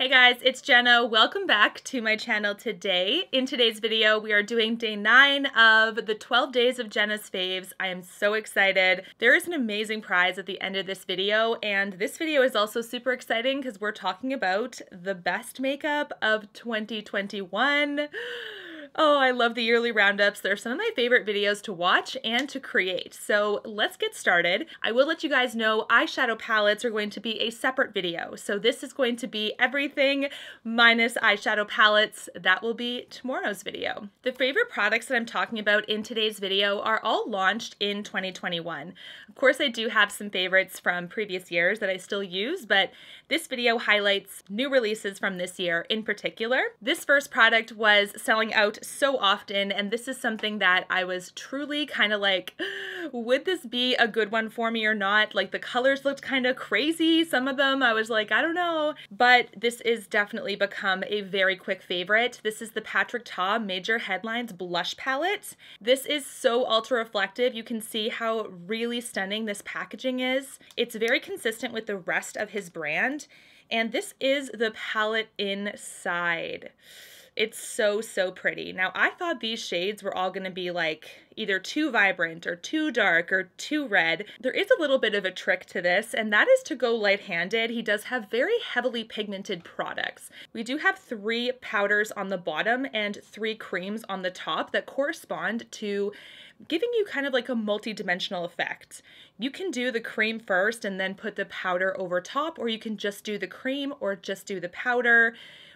Hey guys, it's Jenna. Welcome back to my channel today. In today's video, we are doing day 9 of the 12 days of Jenna's faves. I am so excited. There is an amazing prize at the end of this video, and this video is also super exciting because we're talking about the best makeup of 2021. Oh, I love the yearly roundups. They're some of my favorite videos to watch and to create. So let's get started. I will let you guys know eyeshadow palettes are going to be a separate video. So this is going to be everything minus eyeshadow palettes. That will be tomorrow's video. The favorite products that I'm talking about in today's video are all launched in 2021. Of course, I do have some favorites from previous years that I still use, but this video highlights new releases from this year in particular. This first product was selling out so often, and this is something that I was truly kind of like, would this be a good one for me or not? Like, the colors looked kind of crazy. Some of them I was like, I don't know, but this is definitely become a very quick favorite. This is the Ta Major Headlines Blush Palette. This is so ultra reflective. You can see how really stunning this packaging is. It's very consistent with the rest of his brand, and this is the palette inside. It's so pretty. Now, I thought these shades were all going to be like either too vibrant or too dark or too red. There is a little bit of a trick to this, and that is to go light-handed. He does have very heavily pigmented products. We do have 3 powders on the bottom and 3 creams on the top that correspond to giving you kind of like a multi-dimensional effect. You can do the cream first and then put the powder over top, or you can just do the cream or just do the powder.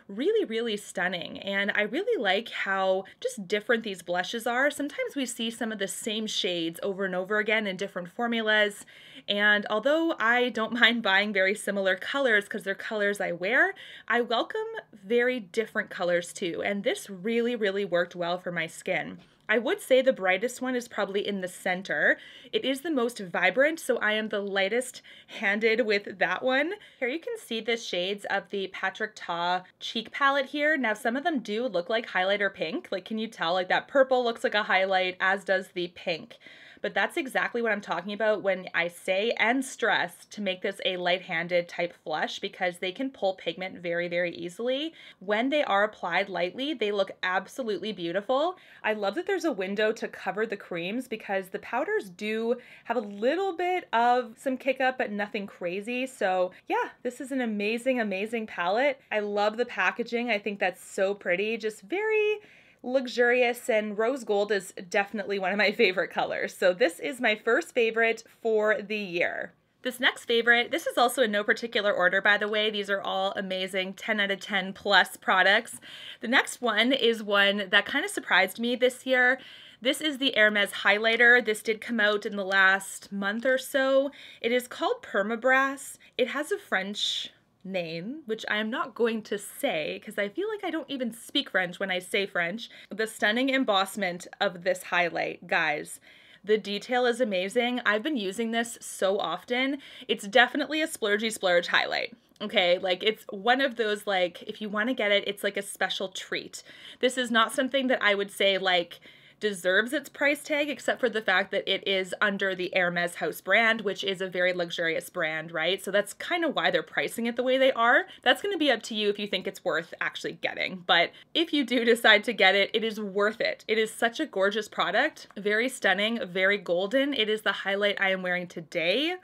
Really stunning, and I really like how just different these blushes are. Sometimes we see some of the same shades over and over again in different formulas, and although I don't mind buying very similar colors because they're colors I wear, I welcome very different colors too, and this really worked well for my skin. I would say the brightest one is probably in the center. It is the most vibrant, so I am the lightest handed with that one. Here you can see the shades of the Ta cheek palette here. Now, some of them do look like highlighter pink. Like, can you tell? Like, that purple looks like a highlight, as does the pink. But that's exactly what I'm talking about when I say and stress to make this a light-handed type flush, because they can pull pigment very easily. When they are applied lightly, they look absolutely beautiful. I love that there's a window to cover the creams because the powders do have a little bit of some kick up, but nothing crazy. So yeah, this is an amazing palette. I love the packaging. I think that's so pretty. Just very luxurious, and rose gold is definitely one of my favorite colors. So this is my first favorite for the year. This next favorite, this is also in no particular order, by the way. These are all amazing 10 out of 10 plus products. The next one is one that kind of surprised me this year. This is the Hermes Highlighter. This did come out in the last month or so. It is called Permabrass. It has a French name, which I am not going to say because I feel like I don't even speak French when I say French. The stunning embossment of this highlight, guys. The detail is amazing. I've been using this so often. It's definitely a splurge highlight. Okay, like, it's one of those, like, if you want to get it, it's like a special treat. This is not something that I would say like deserves its price tag, except for the fact that it is under the Hermes house brand, which is a very luxurious brand, right? So that's kind of why they're pricing it the way they are. That's going to be up to you if you think it's worth actually getting. But if you do decide to get it, it is worth it. It is such a gorgeous product, very stunning, very golden. It is the highlight I am wearing today.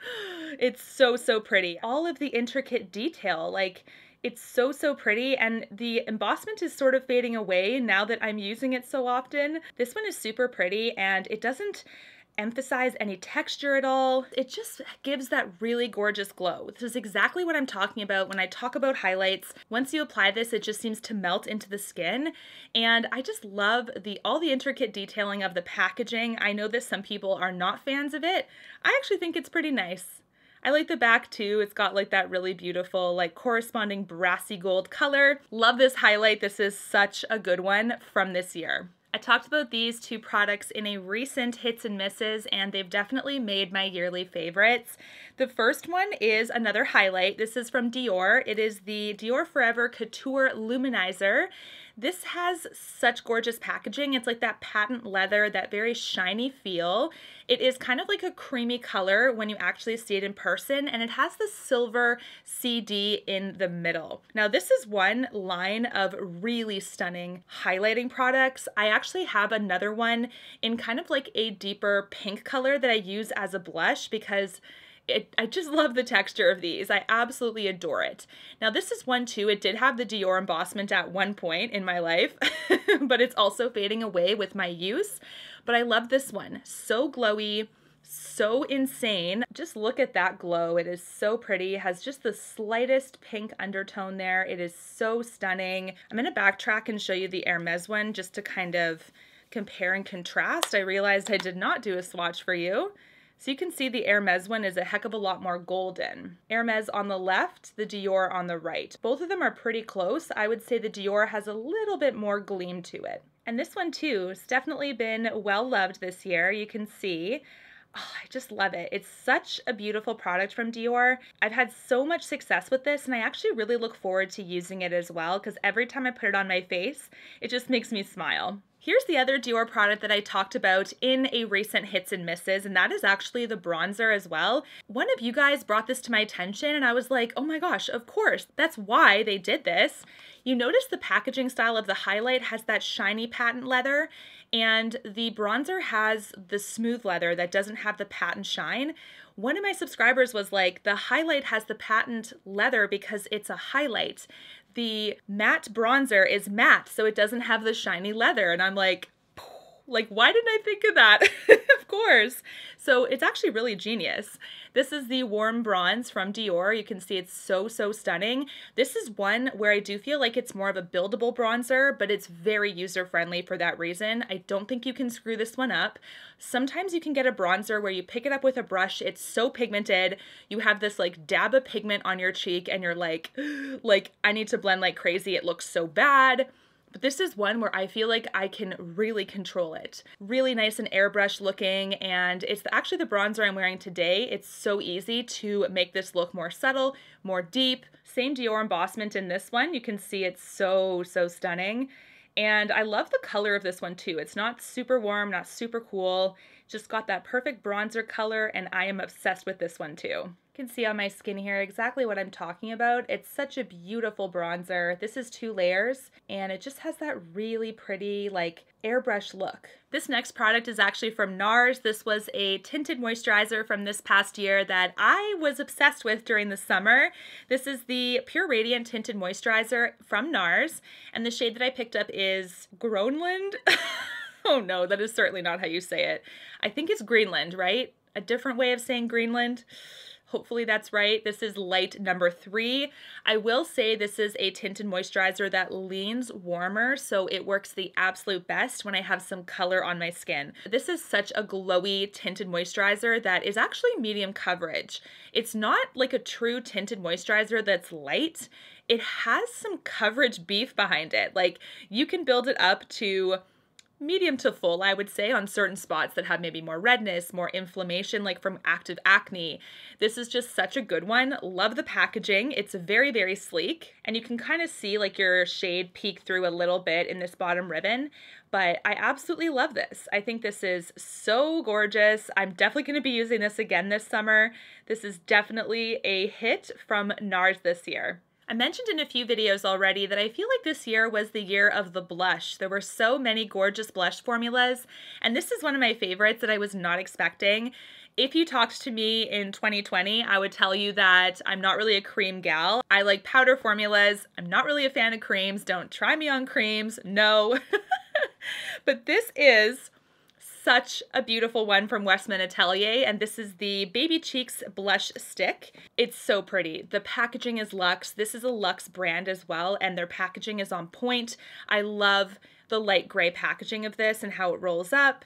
It's so pretty. All of the intricate detail, like, it's so pretty, and the embossment is sort of fading away now that I'm using it so often. This one is super pretty, and it doesn't emphasize any texture at all. It just gives that really gorgeous glow. This is exactly what I'm talking about when I talk about highlights. Once you apply this, it just seems to melt into the skin, and I just love all the intricate detailing of the packaging. I know that some people are not fans of it. I actually think it's pretty nice. I like the back too. It's got like that really beautiful, like, corresponding brassy gold color. Love this highlight. This is such a good one from this year. I talked about these 2 products in a recent hits and misses, and they've definitely made my yearly favorites. The first one is another highlight. This is from Dior. It is the Dior Forever Couture Luminizer. This has such gorgeous packaging. It's like that patent leather, that very shiny feel. It is kind of like a creamy color when you actually see it in person, and it has the silver CD in the middle. Now, this is one line of really stunning highlighting products. I actually have another one in kind of like a deeper pink color that I use as a blush because I just love the texture of these. I absolutely adore it. Now this is one too. It did have the Dior embossment at one point in my life, but it's also fading away with my use. But I love this one. So glowy, so insane. Just look at that glow. It is so pretty. It has just the slightest pink undertone there. It is so stunning. I'm going to backtrack and show you the Hermes one just to kind of compare and contrast. I realized I did not do a swatch for you. So you can see the Hermes one is a heck of a lot more golden. Hermes on the left, the Dior on the right. Both of them are pretty close. I would say the Dior has a little bit more gleam to it. And this one too has definitely been well loved this year. You can see, oh, I just love it. It's such a beautiful product from Dior. I've had so much success with this, and I actually really look forward to using it as well because every time I put it on my face, it just makes me smile. Here's the other Dior product that I talked about in a recent hits and misses, and that is actually the bronzer as well. One of you guys brought this to my attention and I was like, oh my gosh, of course, that's why they did this. You notice the packaging style of the highlight has that shiny patent leather, and the bronzer has the smooth leather that doesn't have the patent shine. One of my subscribers was like, the highlight has the patent leather because it's a highlight. The matte bronzer is matte, so it doesn't have the shiny leather. And I'm like, why didn't I think of that? Of course. So it's actually really genius. This is the Warm Bronze from Dior. You can see it's so, so stunning. This is one where I do feel like it's more of a buildable bronzer, but it's very user-friendly for that reason. I don't think you can screw this one up. Sometimes you can get a bronzer where you pick it up with a brush, it's so pigmented, you have this like dab of pigment on your cheek and you're like, I need to blend like crazy, it looks so bad. But this is one where I feel like I can really control it. Really nice and airbrush looking, and it's actually the bronzer I'm wearing today. It's so easy to make this look more subtle, more deep. Same Dior embossment in this one. You can see it's so, so stunning. And I love the color of this one too. It's not super warm, not super cool. Just got that perfect bronzer color, and I am obsessed with this one too. You can see on my skin here exactly what I'm talking about. It's such a beautiful bronzer. This is 2 layers, and it just has that really pretty like airbrush look. This next product is actually from NARS. This was a tinted moisturizer from this past year that I was obsessed with during the summer. This is the Pure Radiant Tinted Moisturizer from NARS, and the shade that I picked up is Groenland. Oh no, that is certainly not how you say it. I think it's Greenland, right? A different way of saying Greenland. Hopefully that's right. This is light number 3. I will say this is a tinted moisturizer that leans warmer, so it works the absolute best when I have some color on my skin. This is such a glowy tinted moisturizer that is actually medium coverage. It's not like a true tinted moisturizer that's light. It has some coverage beef behind it. Like, you can build it up to medium to full, I would say, on certain spots that have maybe more redness, more inflammation, like from active acne. This is just such a good one. Love the packaging. It's very, very sleek, and you can kind of see like your shade peek through a little bit in this bottom ribbon, but I absolutely love this. I think this is so gorgeous. I'm definitely going to be using this again this summer. This is definitely a hit from NARS this year. I mentioned in a few videos already that I feel like this year was the year of the blush. There were so many gorgeous blush formulas, and this is one of my favorites that I was not expecting. If you talked to me in 2020, I would tell you that I'm not really a cream gal. I like powder formulas. I'm not really a fan of creams. Don't try me on creams. No. But this is such a beautiful one from Westman Atelier, and this is the Baby Cheeks Blush Stick. It's so pretty. The packaging is luxe. This is a luxe brand as well, and their packaging is on point. I love the light gray packaging of this and how it rolls up.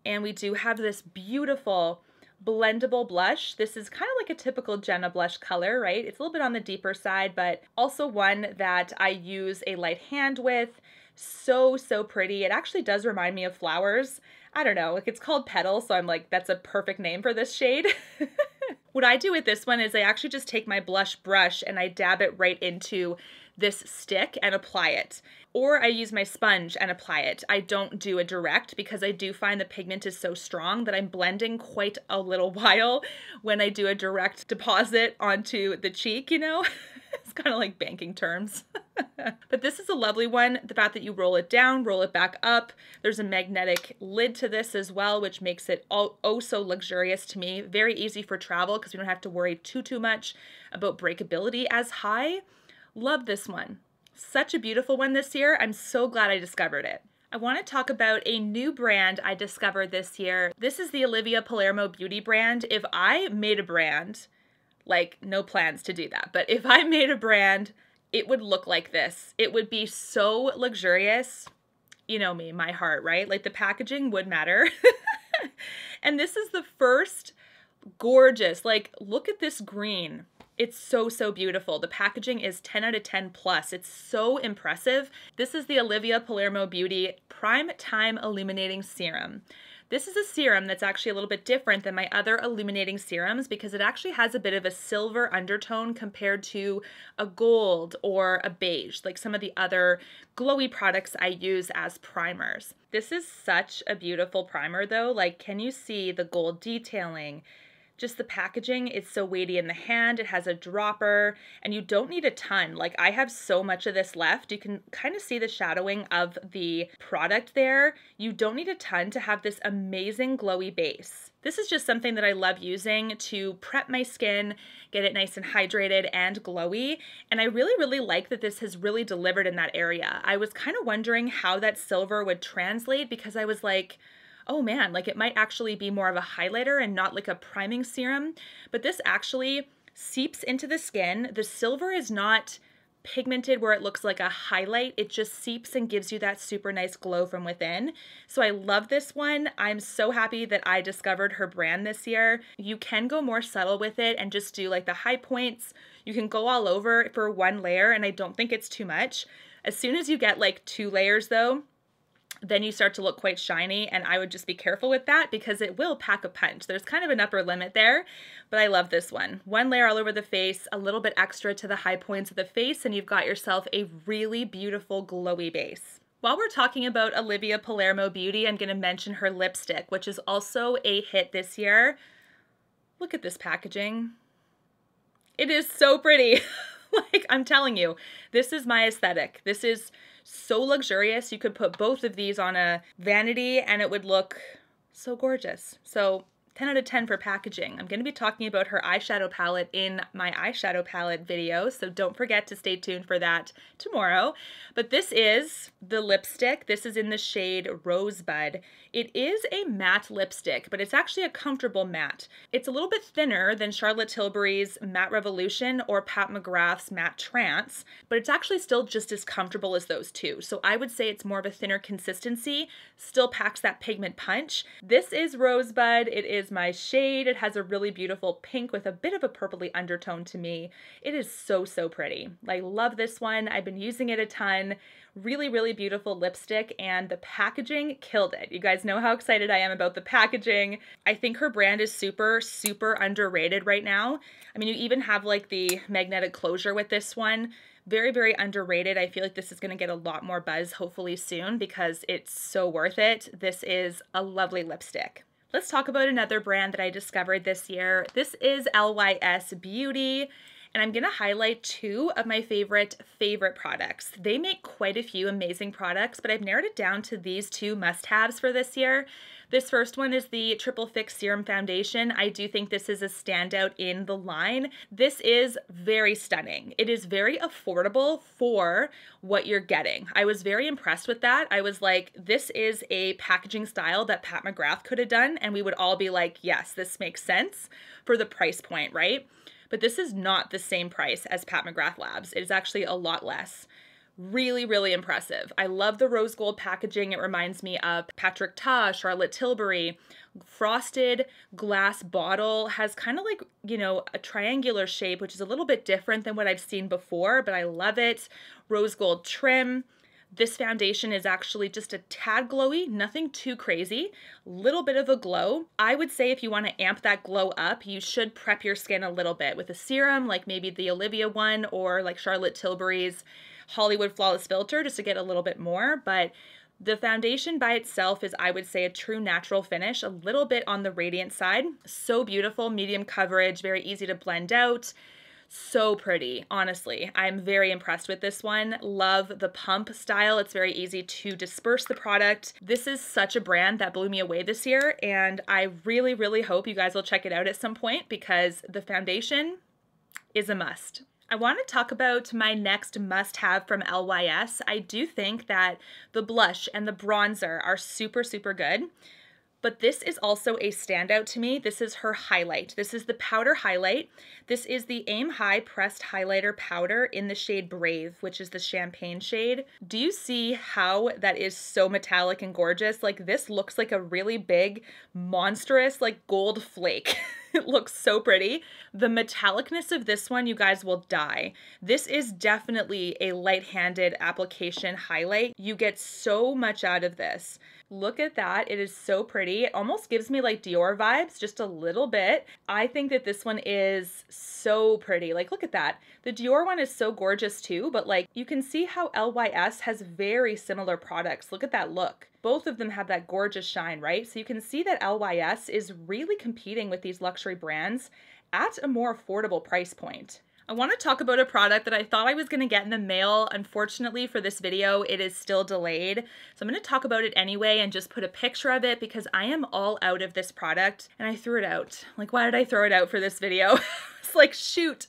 And we do have this beautiful blendable blush. This is kind of like a typical Jena blush color, right? It's a little bit on the deeper side, but also one that I use a light hand with. So, so pretty. It actually does remind me of flowers. I don't know, like it's called Petal, so I'm like, that's a perfect name for this shade. What I do with this one is I actually just take my blush brush and I dab it right into this stick and apply it. Or I use my sponge and apply it. I don't do a direct because I do find the pigment is so strong that I'm blending quite a little while when I do a direct deposit onto the cheek, you know? It's kind of like banking terms. But this is a lovely one. The fact that you roll it down, roll it back up. There's a magnetic lid to this as well, which makes it oh so luxurious to me. Very easy for travel because we don't have to worry too much about breakability as high. Love this one. Such a beautiful one this year. I'm so glad I discovered it. I want to talk about a new brand I discovered this year. This is the Olivia Palermo beauty brand. If I made a brand, like no plans to do that, but if I made a brand, it would look like this. It would be so luxurious. You know me, my heart, right? Like the packaging would matter. And this is the first gorgeous, like look at this green. It's so beautiful. The packaging is 10 out of 10 plus. It's so impressive. This is the Olivia Palermo Beauty Prime Time Illuminating Serum. This is a serum that's actually a little bit different than my other illuminating serums because it actually has a bit of a silver undertone compared to a gold or a beige, like some of the other glowy products I use as primers. This is such a beautiful primer though. Like, can you see the gold detailing? Just the packaging, it's so weighty in the hand. It has a dropper and you don't need a ton. Like I have so much of this left. You can kind of see the shadowing of the product there. You don't need a ton to have this amazing glowy base. This is just something that I love using to prep my skin, get it nice and hydrated and glowy. And I really like that this has really delivered in that area. I was kind of wondering how that silver would translate because I was like, oh man, like it might actually be more of a highlighter and not like a priming serum, but this actually seeps into the skin. The silver is not pigmented where it looks like a highlight. It just seeps and gives you that super nice glow from within. So I love this one. I'm so happy that I discovered her brand this year. You can go more subtle with it and just do like the high points. You can go all over for one layer and I don't think it's too much. As soon as you get like 2 layers though, then you start to look quite shiny, and I would just be careful with that because it will pack a punch. There's kind of an upper limit there, but I love this one. 1 layer all over the face, a little bit extra to the high points of the face, and you've got yourself a really beautiful glowy base. While we're talking about Olivia Palermo Beauty, I'm going to mention her lipstick, which is also a hit this year. Look at this packaging. It is so pretty. Like, I'm telling you, this is my aesthetic. This is so luxurious. You could put both of these on a vanity and it would look so gorgeous. So 10 out of 10 for packaging. I'm going to be talking about her eyeshadow palette in my eyeshadow palette video, so don't forget to stay tuned for that tomorrow. But this is the lipstick. This is in the shade Rosebud. It is a matte lipstick, but it's actually a comfortable matte. It's a little bit thinner than Charlotte Tilbury's Matte Revolution or Pat McGrath's Matte Trance, but it's actually still just as comfortable as those two. So I would say it's more of a thinner consistency, still packs that pigment punch. This is Rosebud. It is my shade. It has a really beautiful pink with a bit of a purpley undertone to me. It is so pretty. I love this one. I've been using it a ton. Really beautiful lipstick, and the packaging killed it. You guys know how excited I am about the packaging. I think her brand is super underrated right now. I mean, you even have like the magnetic closure with this one. Very underrated. I feel like this is going to get a lot more buzz hopefully soon because it's so worth it. This is a lovely lipstick. Let's talk about another brand that I discovered this year. This is Lys Beauty. And I'm going to highlight 2 of my favorite products. They make quite a few amazing products, but I've narrowed it down to these 2 must-haves for this year. This first one is the Triple Fix Serum Foundation. I do think this is a standout in the line. This is very stunning. It is very affordable for what you're getting. I was very impressed with that. I was like, this is a packaging style that Pat McGrath could have done, and we would all be like, yes, this makes sense for the price point, right? But this is not the same price as Pat McGrath Labs. It is actually a lot less. Really impressive. I love the rose gold packaging. It reminds me of Patrick Ta, Charlotte Tilbury. Frosted glass bottle, has kind of like, you know, a triangular shape, which is a little bit different than what I've seen before, but I love it. Rose gold trim. This foundation is actually just a tad glowy, nothing too crazy, little bit of a glow. I would say if you want to amp that glow up, you should prep your skin a little bit with a serum, like maybe the Olivia one or like Charlotte Tilbury's Hollywood Flawless Filter, just to get a little bit more. But the foundation by itself is, I would say, a true natural finish, a little bit on the radiant side. So beautiful, medium coverage, very easy to blend out. So pretty, honestly. I'm very impressed with this one. Love the pump style. It's very easy to disperse the product. This is such a brand that blew me away this year, and I really, really hope you guys will check it out at some point because the foundation is a must. I want to talk about my next must-have from LYS. I do think that the blush and the bronzer are super, super good, but this is also a standout to me. This is her highlight. This is the powder highlight. This is the Aim High Pressed Highlighter Powder in the shade Brave, which is the champagne shade. Do you see how that is so metallic and gorgeous? Like, this looks like a really big, monstrous, like gold flake. It looks so pretty. The metallicness of this one, you guys will die. This is definitely a light-handed application highlight. You get so much out of this. Look at that. It is so pretty. It almost gives me like Dior vibes, just a little bit. I think that this one is so pretty. Like, look at that. The Dior one is so gorgeous too, but like you can see how LYS has very similar products. Look at that look. Both of them have that gorgeous shine, right? So you can see that LYS is really competing with these luxury brands at a more affordable price point. I want to talk about a product that I thought I was going to get in the mail. Unfortunately for this video, it is still delayed. So I'm going to talk about it anyway and just put a picture of it because I am all out of this product and I threw it out. Like, why did I throw it out for this video? It's like, shoot.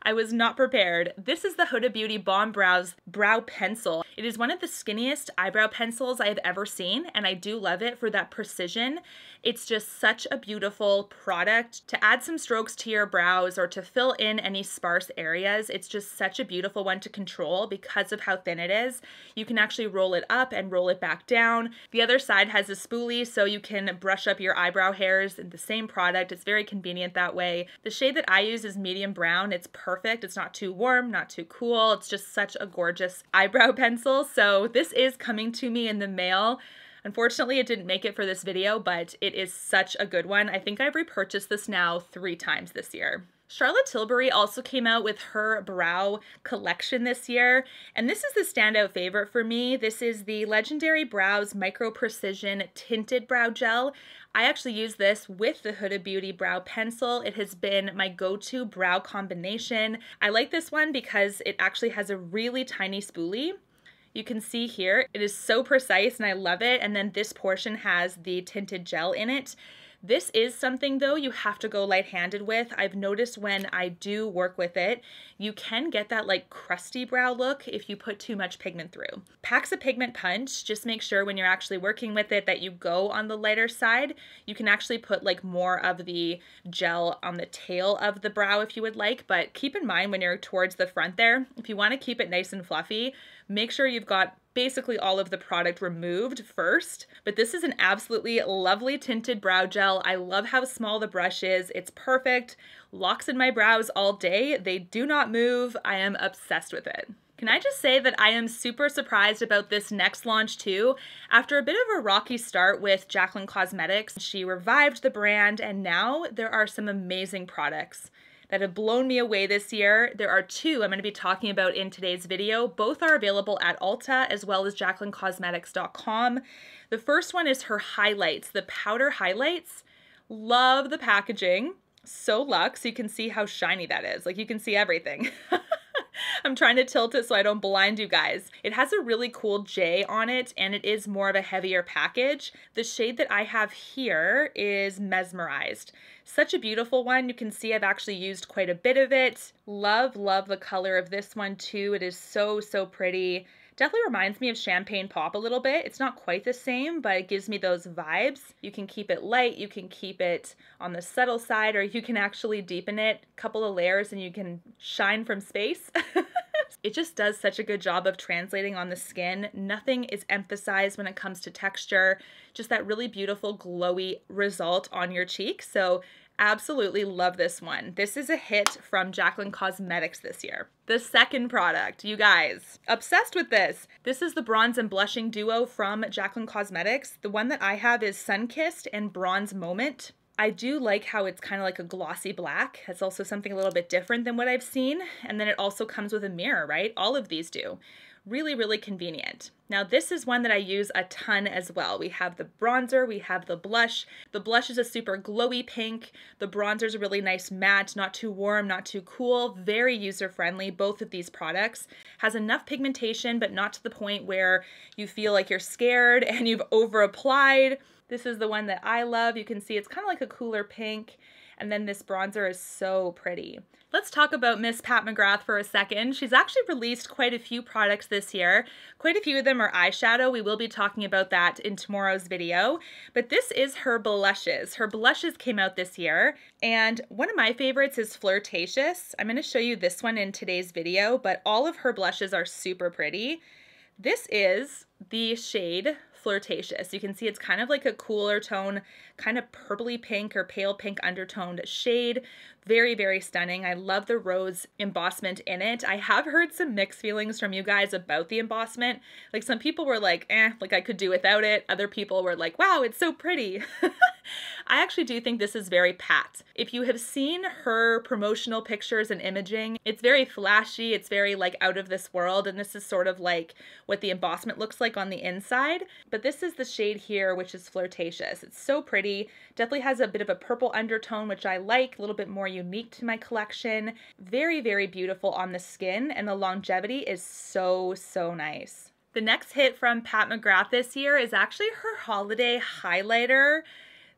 I was not prepared. This is the Huda Beauty Bomb Brows Brow Pencil. It is one of the skinniest eyebrow pencils I have ever seen, and I do love it for that precision. It's just such a beautiful product to add some strokes to your brows or to fill in any sparse areas. It's just such a beautiful one to control because of how thin it is. You can actually roll it up and roll it back down. The other side has a spoolie so you can brush up your eyebrow hairs in the same product. It's very convenient that way. The shade that I use is medium brown. It's perfect. It's not too warm, not too cool. It's just such a gorgeous eyebrow pencil. So this is coming to me in the mail. Unfortunately, it didn't make it for this video, but it is such a good one. I think I've repurchased this now 3 times this year. Charlotte Tilbury also came out with her brow collection this year, and this is the standout favorite for me. This is the Legendary Brows Micro Precision Tinted Brow Gel. I actually use this with the Huda Beauty Brow Pencil. It has been my go-to brow combination. I like this one because it actually has a really tiny spoolie. You can see here, it is so precise and I love it. And then this portion has the tinted gel in it. This is something though you have to go light-handed with. I've noticed when I do work with it, you can get that like crusty brow look if you put too much pigment through. Packs a pigment punch. Just make sure when you're actually working with it that you go on the lighter side. You can actually put like more of the gel on the tail of the brow if you would like, but keep in mind when you're towards the front there, if you want to keep it nice and fluffy, make sure you've got basically all of the product removed first. But this is an absolutely lovely tinted brow gel. I love how small the brush is. It's perfect. Locks in my brows all day. They do not move. I am obsessed with it. Can I just say that I am super surprised about this next launch too? After a bit of a rocky start with Jaclyn Cosmetics, she revived the brand and now there are some amazing products that have blown me away this year. There are 2 I'm going to be talking about in today's video. Both are available at Ulta as well as jaclyncosmetics.com. The first one is her highlights, the powder highlights. Love the packaging. So luxe. You can see how shiny that is. Like, you can see everything. I'm trying to tilt it so I don't blind you guys. It has a really cool J on it and it is more of a heavier package. The shade that I have here is Mesmerized. Such a beautiful one. You can see I've actually used quite a bit of it. Love, love the color of this one too. It is so, so pretty. Definitely reminds me of Champagne Pop a little bit. It's not quite the same, but it gives me those vibes. You can keep it light, you can keep it on the subtle side, or you can actually deepen it a couple of layers and you can shine from space. It just does such a good job of translating on the skin. Nothing is emphasized when it comes to texture. Just that really beautiful glowy result on your cheek. So Absolutely love this one. This is a hit from Jaclyn Cosmetics this year. The second product, you guys, obsessed with this. This is the Bronze and Blushing Duo from Jaclyn Cosmetics. The one that I have is Sun-Kissed and Bronze Moment. I do like how it's kind of like a glossy black. It's also something a little bit different than what I've seen. And then it also comes with a mirror, right? All of these do. Really, really convenient. Now this is one that I use a ton as well. We have the bronzer, we have the blush. The blush is a super glowy pink. The bronzer is a really nice matte, not too warm, not too cool, very user-friendly. Both of these products has enough pigmentation, but not to the point where you feel like you're scared and you've over-applied. This is the one that I love. You can see it's kind of like a cooler pink. And then this bronzer is so pretty. Let's talk about Miss Pat McGrath for a second. She's actually released quite a few products this year. Quite a few of them are eyeshadow. We will be talking about that in tomorrow's video. But this is her blushes. Her blushes came out this year. And one of my favorites is Flirtatious. I'm going to show you this one in today's video, but all of her blushes are super pretty. This is the shade Flirtatious. You can see it's kind of like a cooler tone, kind of purpley pink or pale pink undertoned shade. Very, very stunning. I love the rose embossment in it. I have heard some mixed feelings from you guys about the embossment. Like some people were like, like I could do without it. Other people were like, wow, it's so pretty. I actually do think this is very Pat. If you have seen her promotional pictures and imaging, it's very flashy. It's very like out of this world. And this is sort of like what the embossment looks like on the inside. But this is the shade here, which is Flirtatious. It's so pretty. Definitely has a bit of a purple undertone, which I like, a little bit more unique to my collection. Very, very beautiful on the skin, and the longevity is so, so nice. The next hit from Pat McGrath this year is actually her holiday highlighter.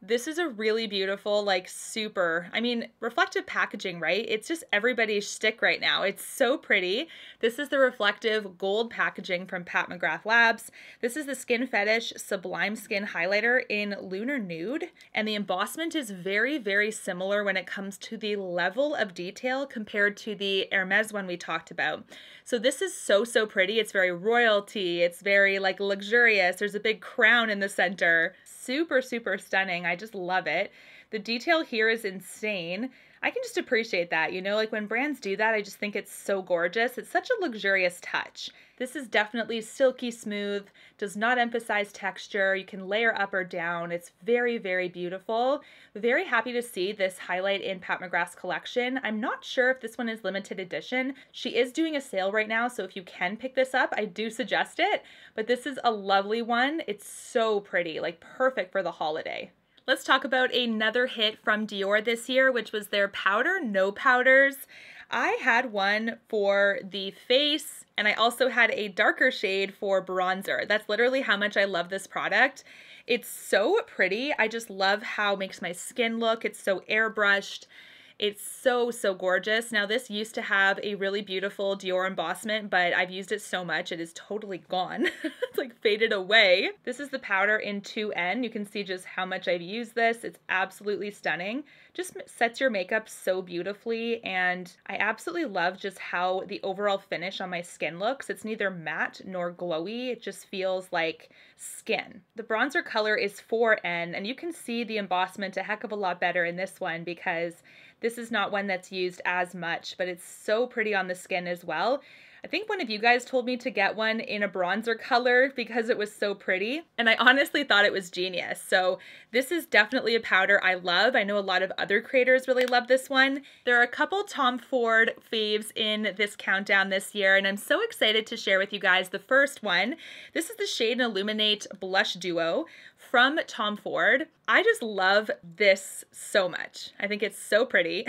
This is a really beautiful, like super, I mean, reflective packaging, right? It's just everybody's shtick right now. It's so pretty. This is the reflective gold packaging from Pat McGrath Labs. This is the Skin Fetish Sublime Skin Highlighter in Lunar Nude. And the embossment is very, very similar when it comes to the level of detail compared to the Hermes one we talked about. So this is so, so pretty. It's very royalty. It's very like luxurious. There's a big crown in the center. Super, super stunning. I just love it. The detail here is insane. I can just appreciate that, you know, like when brands do that, I just think it's so gorgeous. It's such a luxurious touch. This is definitely silky smooth, does not emphasize texture. You can layer up or down. It's very, very beautiful. Very happy to see this highlight in Pat McGrath's collection. I'm not sure if this one is limited edition. She is doing a sale right now, so if you can pick this up, I do suggest it. But this is a lovely one. It's so pretty, like perfect for the holiday. Let's talk about another hit from Dior this year, which was their powder, No Powders. I had one for the face, and I also had a darker shade for bronzer. That's literally how much I love this product. It's so pretty. I just love how it makes my skin look. It's so airbrushed. It's so, so gorgeous. Now this used to have a really beautiful Dior embossment, but I've used it so much, it is totally gone. It's like faded away. This is the powder in 2N. You can see just how much I've used this. It's absolutely stunning. Just sets your makeup so beautifully, and I absolutely love just how the overall finish on my skin looks. It's neither matte nor glowy. It just feels like skin. The bronzer color is 4N, and you can see the embossment a heck of a lot better in this one because this is not one that's used as much, but it's so pretty on the skin as well. I think one of you guys told me to get one in a bronzer color because it was so pretty, and I honestly thought it was genius. So this is definitely a powder I love. I know a lot of other creators really love this one. There are a couple Tom Ford faves in this countdown this year, and I'm so excited to share with you guys the first one. This is the Shade and Illuminate Blush Duo from Tom Ford. I just love this so much. I think it's so pretty.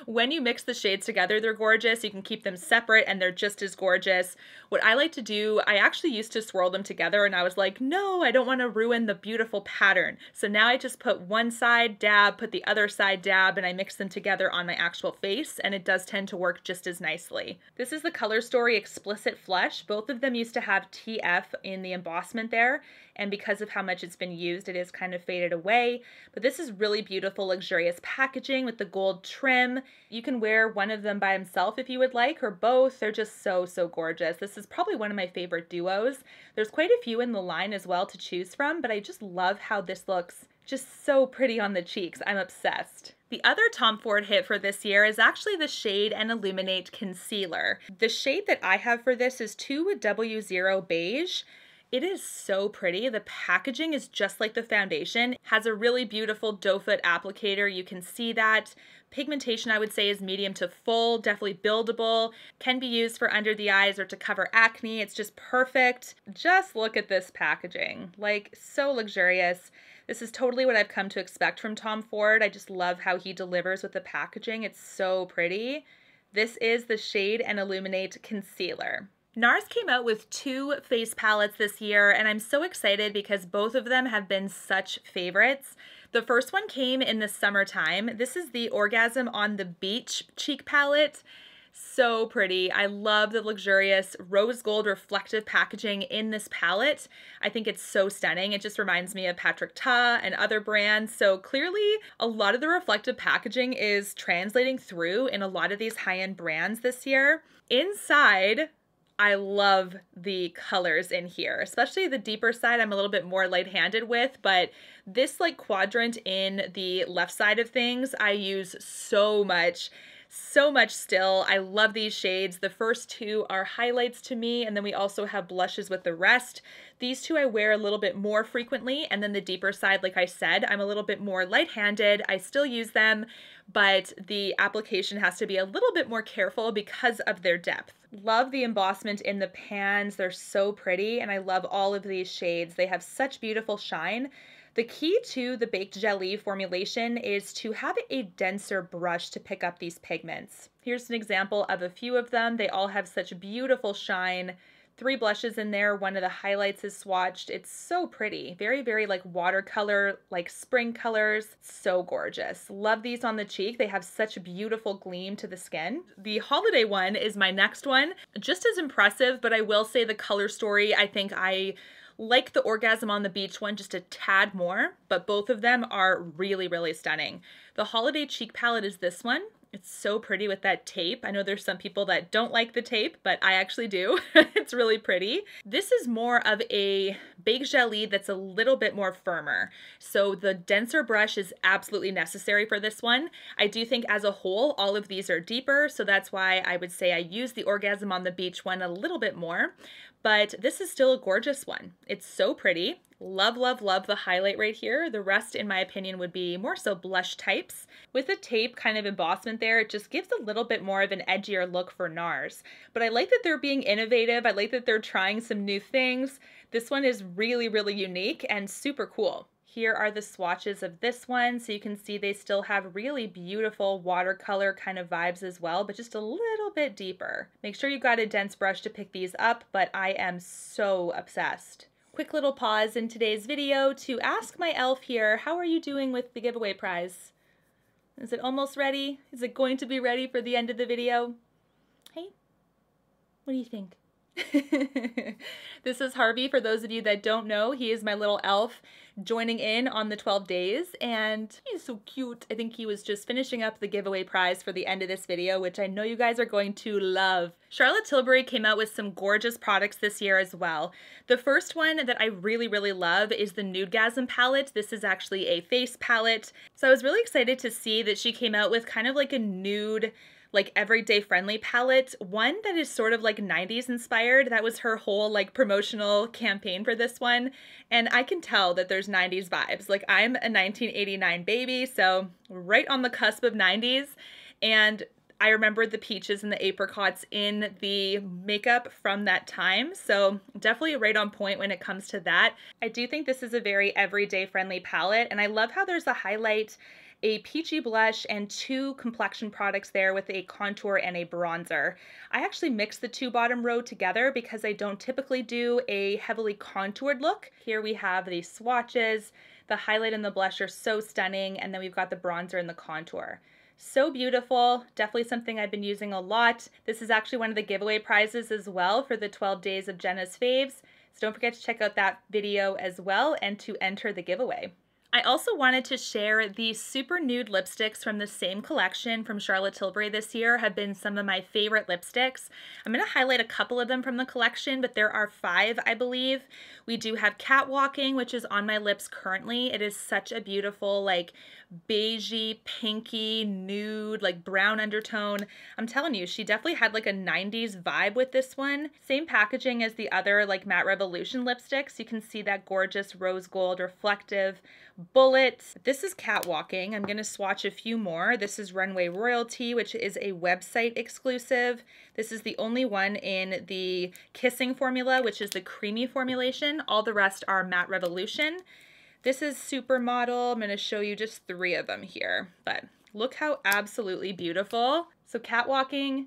When you mix the shades together, they're gorgeous. You can keep them separate and they're just as gorgeous. What I like to do, I actually used to swirl them together and I was like, no, I don't want to ruin the beautiful pattern. So now I just put one side, dab, put the other side, dab, and I mix them together on my actual face, and it does tend to work just as nicely. This is the Color Story Explicit Flush. Both of them used to have TF in the embossment there, and because of how much it's been used, it is kind of faded away. But this is really beautiful, luxurious packaging with the gold trim. You can wear one of them by himself if you would like, or both. They're just so, so gorgeous. This is probably one of my favorite duos. There's quite a few in the line as well to choose from, but I just love how this looks Just so pretty on the cheeks. I'm obsessed. The other Tom Ford hit for this year is actually the Shade and Illuminate Concealer. The shade that I have for this is 2W0 Beige. It is so pretty. The packaging is just like the foundation. Has a really beautiful doe foot applicator. You can see that. Pigmentation, I would say, is medium to full, definitely buildable. Can be used for under the eyes or to cover acne. It's just perfect. Just look at this packaging. Like, so luxurious. This is totally what I've come to expect from Tom Ford. I just love how he delivers with the packaging. It's so pretty. This is the Shade and Illuminate Concealer. NARS came out with 2 face palettes this year, and I'm so excited because both of them have been such favorites. The first one came in the summertime. This is the Orgasm on the Beach cheek palette. So pretty. I love the luxurious rose gold reflective packaging in this palette. I think it's so stunning. It just reminds me of Patrick Ta and other brands. So clearly a lot of the reflective packaging is translating through in a lot of these high-end brands this year. Inside, I love the colors in here, especially the deeper side I'm a little bit more light-handed with, but this like quadrant in the left side of things I use so much still. I love these shades. The first 2 are highlights to me, and then we also have blushes with the rest. These 2 I wear a little bit more frequently, and then the deeper side, like I said, I'm a little bit more light-handed. I still use them, but the application has to be a little bit more careful because of their depth. Love the embossment in the pans. They're so pretty, and I love all of these shades. They have such beautiful shine. The key to the Baked Jelly formulation is to have a denser brush to pick up these pigments. Here's an example of a few of them. They all have such beautiful shine. 3 blushes in there. One of the highlights is swatched. It's so pretty. Very, very like watercolor, like spring colors. So gorgeous. Love these on the cheek. They have such a beautiful gleam to the skin. The holiday one is my next one. Just as impressive, but I will say the color story, I think I like the Orgasm on the Beach one just a tad more, but both of them are really, really stunning. The holiday cheek palette is this one. It's so pretty with that tape. I know there's some people that don't like the tape, but I actually do. It's really pretty. This is more of a Baked Jelly that's a little bit more firmer. So the denser brush is absolutely necessary for this one. I do think as a whole, all of these are deeper. So that's why I would say I use the Orgasm on the Beach one a little bit more. But this is still a gorgeous one. It's so pretty. Love, love, love the highlight right here. The rest, in my opinion, would be more so blush types. With the tape kind of embossment there, it just gives a little bit more of an edgier look for NARS. But I like that they're being innovative. I like that they're trying some new things. This one is really, really unique and super cool. Here are the swatches of this one, so you can see they still have really beautiful watercolor kind of vibes as well, but just a little bit deeper. Make sure you've got a dense brush to pick these up, but I am so obsessed. Quick little pause in today's video to ask my elf here, how are you doing with the giveaway prize? Is it almost ready? Is it going to be ready for the end of the video? Hey, what do you think? This is Harvey. For those of you that don't know, he is my little elf joining in on the 12 days, and he's so cute. I think he was just finishing up the giveaway prize for the end of this video, which I know you guys are going to love. Charlotte Tilbury came out with some gorgeous products this year as well. The first one that I really, really love is the Nude Gasm palette. This is actually a face palette. So I was really excited to see that she came out with kind of like a nude, like everyday friendly palette, one that is sort of like 90s inspired. That was her whole like promotional campaign for this one. And I can tell that there's 90s vibes. Like I'm a 1989 baby, so right on the cusp of 90s. And I remember the peaches and the apricots in the makeup from that time. So definitely right on point when it comes to that. I do think this is a very everyday friendly palette. And I love how there's a highlight, a peachy blush, and 2 complexion products there with a contour and a bronzer. I actually mix the 2 bottom row together because I don't typically do a heavily contoured look. Here we have the swatches. The highlight and the blush are so stunning, and then we've got the bronzer and the contour. So beautiful. Definitely something I've been using a lot. This is actually one of the giveaway prizes as well for the 12 days of Jena's Faves. So don't forget to check out that video as well and to enter the giveaway. I also wanted to share the super nude lipsticks from the same collection from Charlotte Tilbury this year have been some of my favorite lipsticks. I'm going to highlight a couple of them from the collection, but there are 5, I believe. We do have Catwalking, which is on my lips currently. It is such a beautiful, like, beigey, pinky, nude, like brown undertone. I'm telling you, she definitely had like a 90s vibe with this one. Same packaging as the other like Matte Revolution lipsticks. You can see that gorgeous rose gold reflective bullet. This is Catwalking. I'm going to swatch a few more. This is Runway Royalty, which is a website exclusive. This is the only one in the Kissing formula, which is the creamy formulation. All the rest are Matte Revolution. This is Supermodel. I'm going to show you just 3 of them here, but look how absolutely beautiful. So Catwalking,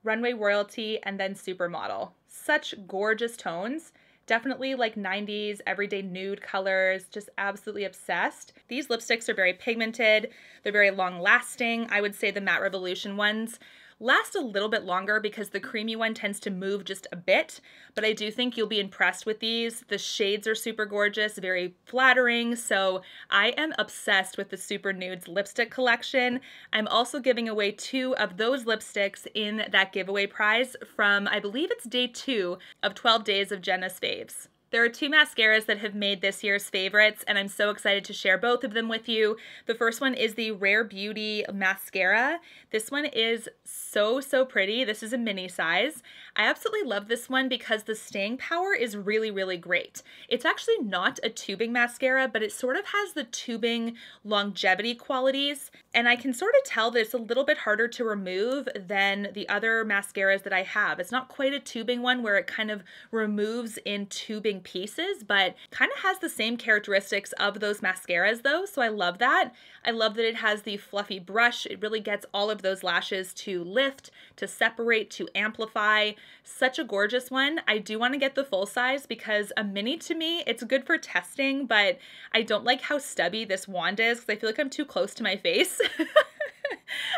Runway Royalty, and then Supermodel. Such gorgeous tones. Definitely like 90s everyday nude colors, just absolutely obsessed. These lipsticks are very pigmented. They're very long lasting. I would say the Matte Revolution ones last a little bit longer because the creamy one tends to move just a bit, but I do think you'll be impressed with these. The shades are super gorgeous, very flattering, so I am obsessed with the Super Nudes lipstick collection. I'm also giving away 2 of those lipsticks in that giveaway prize from, I believe it's day 2 of 12 days of Jena's Faves. There are 2 mascaras that have made this year's favorites, and I'm so excited to share both of them with you. The first one is the Rare Beauty Mascara. This one is so pretty. This is a mini size. I absolutely love this one because the staying power is really great. It's actually not a tubing mascara, but it sort of has the tubing longevity qualities, and I can sort of tell that it's a little bit harder to remove than the other mascaras that I have. It's not quite a tubing one where it kind of removes in tubing pieces, but kind of has the same characteristics of those mascaras though, so I love that. I love that it has the fluffy brush. It really gets all of those lashes to lift, to separate, to amplify. Such a gorgeous one. I do want to get the full size because a mini to me, it's good for testing, but I don't like how stubby this wand is because I feel like I'm too close to my face.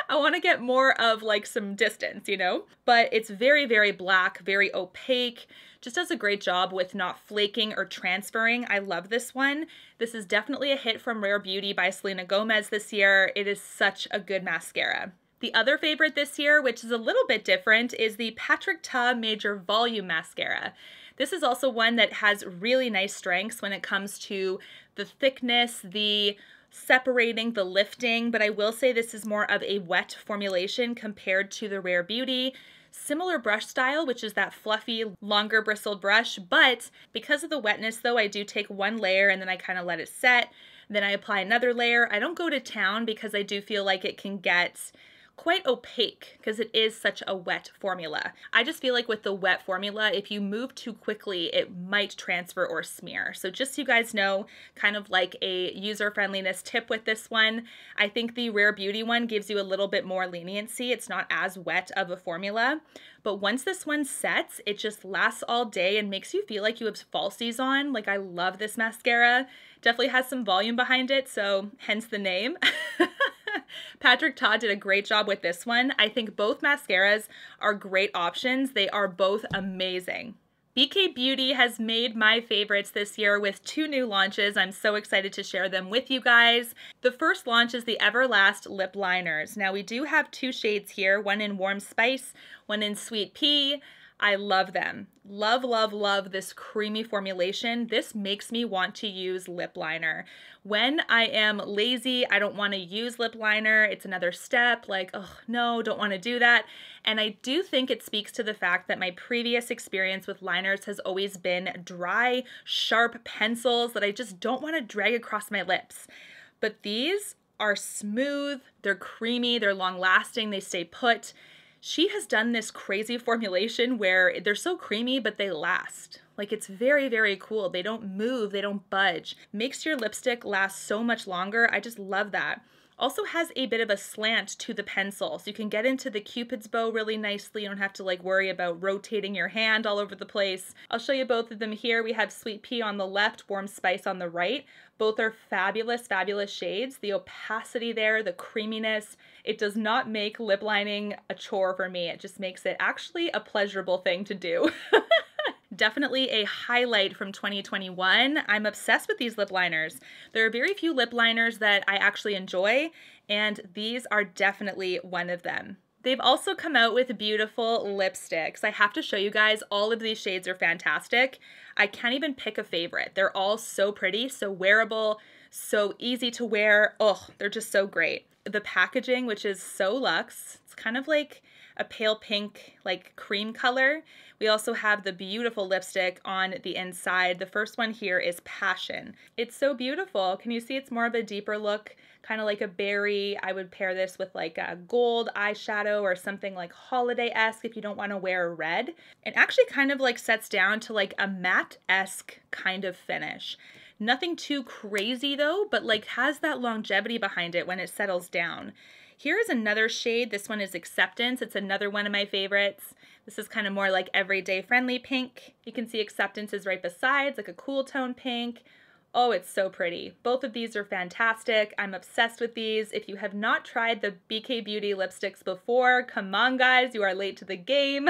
I want to get more of like some distance, you know? But it's very black, very opaque. Just does a great job with not flaking or transferring. I love this one. This is definitely a hit from Rare Beauty by Selena Gomez this year. It is such a good mascara. The other favorite this year, which is a little bit different, is the Patrick Ta Major Volume Mascara. This is also one that has really nice strengths when it comes to the thickness, the separating, the lifting, but I will say this is more of a wet formulation compared to the Rare Beauty. Similar brush style, which is that fluffy, longer bristled brush, but because of the wetness though, I do take 1 layer and then I kind of let it set. Then I apply another layer. I don't go to town because I do feel like it can get quite opaque because it is such a wet formula. I just feel like with the wet formula, if you move too quickly, it might transfer or smear. So just so you guys know, kind of like a user-friendliness tip with this one, I think the Rare Beauty one gives you a little bit more leniency. It's not as wet of a formula, but once this one sets, it just lasts all day and makes you feel like you have falsies on. Like, I love this mascara. Definitely has some volume behind it, so hence the name. Patrick Ta did a great job with this one. I think both mascaras are great options. They are both amazing. BK Beauty has made my favorites this year with 2 new launches. I'm so excited to share them with you guys. The first launch is the Everlast Lip Liners. Now we do have 2 shades here, one in Warm Spice, one in Sweet Pea. I love them. Love this creamy formulation. This makes me want to use lip liner. When I am lazy, I don't want to use lip liner. It's another step, like, oh no, don't want to do that. And I do think it speaks to the fact that my previous experience with liners has always been dry, sharp pencils that I just don't want to drag across my lips. But these are smooth, they're creamy, they're long lasting, they stay put. She has done this crazy formulation where they're so creamy, but they last. Like, it's very cool. They don't move, they don't budge. Makes your lipstick last so much longer. I just love that. Also has a bit of a slant to the pencil, so you can get into the Cupid's bow really nicely. You don't have to like worry about rotating your hand all over the place. I'll show you both of them here. We have Sweet Pea on the left, Warm Spice on the right. Both are fabulous shades. The opacity there, the creaminess, it does not make lip lining a chore for me. It just makes it actually a pleasurable thing to do. definitely a highlight from 2021. I'm obsessed with these lip liners. There are very few lip liners that I actually enjoy, and these are definitely one of them. They've also come out with beautiful lipsticks. I have to show you guys, all of these shades are fantastic. I can't even pick a favorite. They're all so pretty, so wearable, so easy to wear. Oh, they're just so great. The packaging, which is so luxe, it's kind of like a pale pink, like cream color. We also have the beautiful lipstick on the inside. The first one here is Passion. It's so beautiful. Can you see it's more of a deeper look, kind of like a berry? I would pair this with like a gold eyeshadow or something like holiday-esque if you don't want to wear a red. It actually kind of like sets down to like a matte-esque kind of finish. Nothing too crazy though, but like has that longevity behind it when it settles down. Here is another shade. This one is Acceptance. It's another one of my favorites. This is kind of more like everyday friendly pink. You can see Acceptance is right beside. It's like a cool tone pink. Oh, it's so pretty. Both of these are fantastic. I'm obsessed with these. If you have not tried the BK Beauty lipsticks before, come on guys, you are late to the game.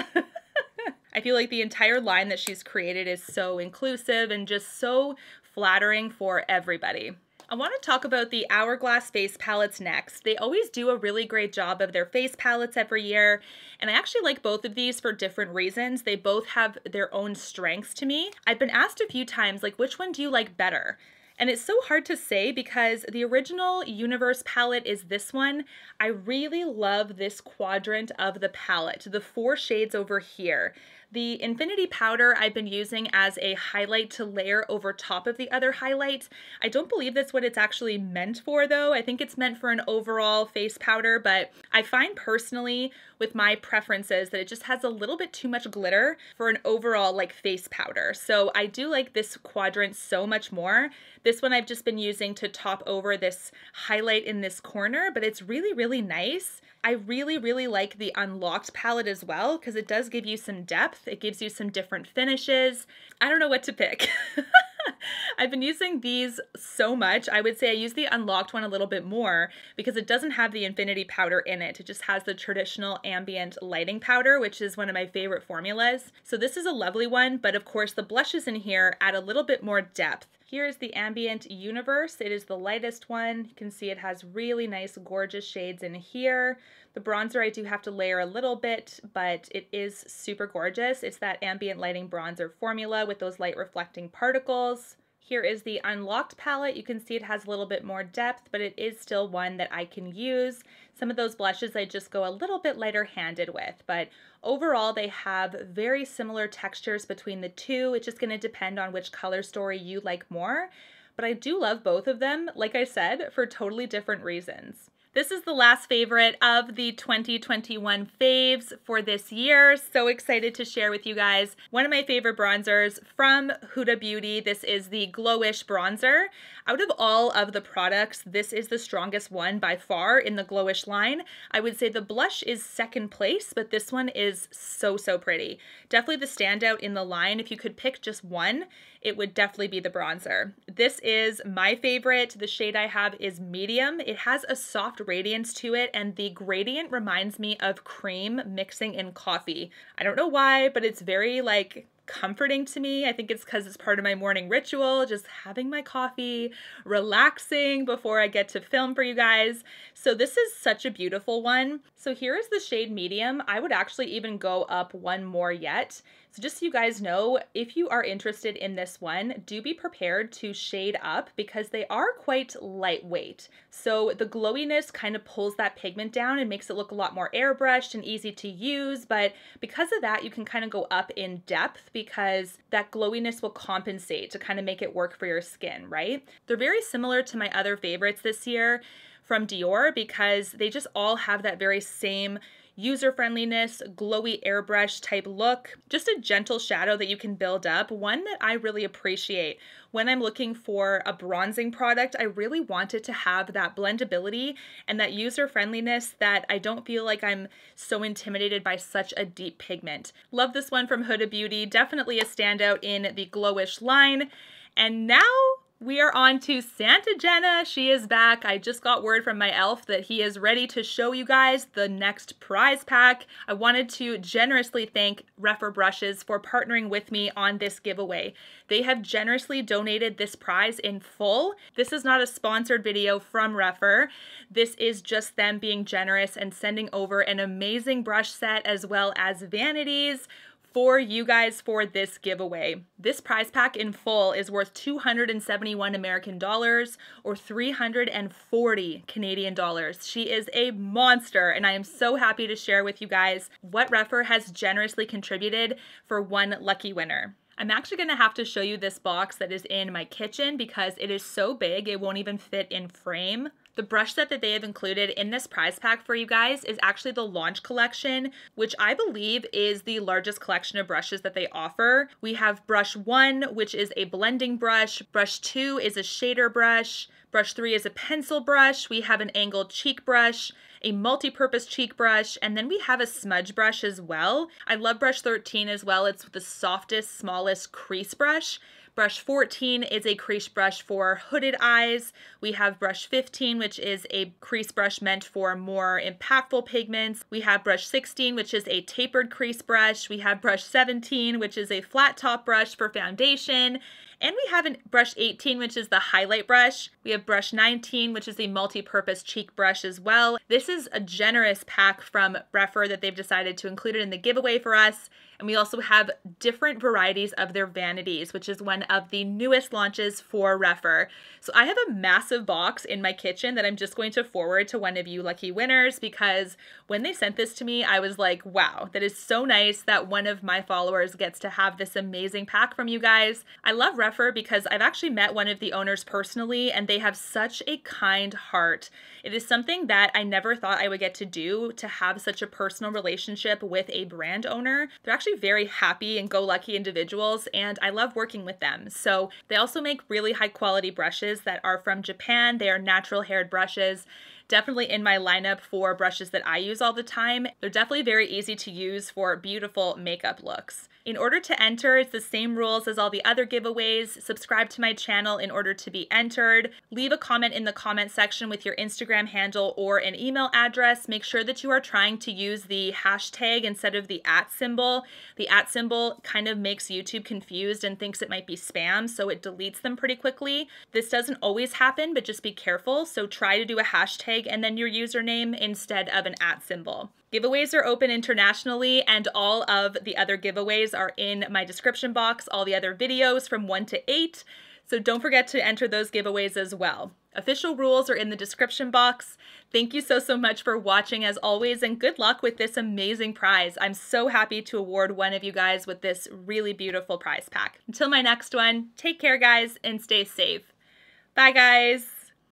I feel like the entire line that she's created is so inclusive and just so flattering for everybody. I want to talk about the Hourglass face palettes next. They always do a really great job of their face palettes every year, and I actually like both of these for different reasons. They both have their own strengths to me. I've been asked a few times, like, which one do you like better? And it's so hard to say because the original Universe palette is this one. I really love this quadrant of the palette, the 4 shades over here. The Infinity Powder I've been using as a highlight to layer over top of the other highlight. I don't believe that's what it's actually meant for though. I think it's meant for an overall face powder, but I find personally with my preferences that it just has a little bit too much glitter for an overall like face powder. So I do like this quadrant so much more. This one I've just been using to top over this highlight in this corner, but it's really, really nice. I really, really like the Unlocked palette as well because it does give you some depth. It gives you some different finishes. I don't know what to pick. I've been using these so much. I would say I use the Unlocked one a little bit more because it doesn't have the Infinity Powder in it. It just has the traditional ambient lighting powder, which is one of my favorite formulas. So this is a lovely one, but of course the blushes in here add a little bit more depth. Here is the Ambient Universe. It is the lightest one. You can see it has really nice, gorgeous shades in here. The bronzer I do have to layer a little bit, but it is super gorgeous. It's that ambient lighting bronzer formula with those light reflecting particles. Here is the Unlocked palette. You can see it has a little bit more depth, but it is still one that I can use. Some of those blushes I just go a little bit lighter handed with, but overall they have very similar textures between the two. It's just going to depend on which color story you like more, but I do love both of them, like I said, for totally different reasons. This is the last favorite of the 2021 faves for this year. So excited to share with you guys one of my favorite bronzers from Huda Beauty. This is the Glowish bronzer. Out of all of the products, this is the strongest one by far in the Glowish line. I would say the blush is second place, but this one is so, so pretty. Definitely the standout in the line. If you could pick just one, it would definitely be the bronzer. This is my favorite. The shade I have is medium. It has a soft radiance to it, and the gradient reminds me of cream mixing in coffee. I don't know why, but it's very like comforting to me. I think it's because it's part of my morning ritual, just having my coffee, relaxing before I get to film for you guys. So this is such a beautiful one. So here is the shade medium. I would actually even go up one more yet. So just so you guys know, if you are interested in this one, do be prepared to shade up because they are quite lightweight. So the glowiness kind of pulls that pigment down and makes it look a lot more airbrushed and easy to use. But because of that, you can kind of go up in depth because that glowiness will compensate to kind of make it work for your skin, right? They're very similar to my other favorites this year from Dior because they just all have that very same user-friendliness, glowy airbrush type look, just a gentle shadow that you can build up, one that I really appreciate. When I'm looking for a bronzing product, I really want it to have that blendability and that user-friendliness that I don't feel like I'm so intimidated by such a deep pigment. Love this one from Huda Beauty, definitely a standout in the Glowish line. And now We are on to Santa Jena. She is back. I just got word from my elf that he is ready to show you guys the next prize pack. I wanted to generously thank REPHR Brushes for partnering with me on this giveaway. They have generously donated this prize in full. This is not a sponsored video from REPHR. This is just them being generous and sending over an amazing brush set as well as vanities for you guys for this giveaway. This prize pack in full is worth 271 American dollars or 340 Canadian dollars. She is a monster, and I am so happy to share with you guys what REPHR has generously contributed for one lucky winner. I'm actually gonna have to show you this box that is in my kitchen because it is so big it won't even fit in frame. The brush set that they have included in this prize pack for you guys is actually the launch collection, which I believe is the largest collection of brushes that they offer. We have brush 1, which is a blending brush. Brush 2 is a shader brush. Brush 3 is a pencil brush. We have an angled cheek brush, a multi-purpose cheek brush, and then we have a smudge brush as well. I love brush 13 as well. It's the softest, smallest crease brush. Brush 14 is a crease brush for hooded eyes. We have brush 15, which is a crease brush meant for more impactful pigments. We have brush 16, which is a tapered crease brush. We have brush 17, which is a flat top brush for foundation. And we have brush 18, which is the highlight brush. We have brush 19, which is the multi-purpose cheek brush as well. This is a generous pack from REPHR that they've decided to include it in the giveaway for us. And we also have different varieties of their vanities, which is one of the newest launches for REPHR. So I have a massive box in my kitchen that I'm just going to forward to one of you lucky winners because when they sent this to me, I was like, wow, that is so nice that one of my followers gets to have this amazing pack from you guys. I love REPHR because I've actually met one of the owners personally and they have such a kind heart. It is something that I never thought I would get to do, to have such a personal relationship with a brand owner. They're actually very happy and go-lucky individuals, and I love working with them. So they also make really high quality brushes that are from Japan. They are natural haired brushes. Definitely in my lineup for brushes that I use all the time. They're definitely very easy to use for beautiful makeup looks. In order to enter, it's the same rules as all the other giveaways. Subscribe to my channel in order to be entered. Leave a comment in the comment section with your Instagram handle or an email address. Make sure that you are trying to use the hashtag instead of the @ symbol. The @ symbol kind of makes YouTube confused and thinks it might be spam, so it deletes them pretty quickly. This doesn't always happen, but just be careful. So try to do a hashtag and then your username instead of an @ symbol. Giveaways are open internationally, and all of the other giveaways are in my description box, all the other videos from 1 to 8. So don't forget to enter those giveaways as well. Official rules are in the description box. Thank you so much for watching as always, and good luck with this amazing prize. I'm so happy to award one of you guys with this really beautiful prize pack. Until my next one, take care guys and stay safe. Bye guys.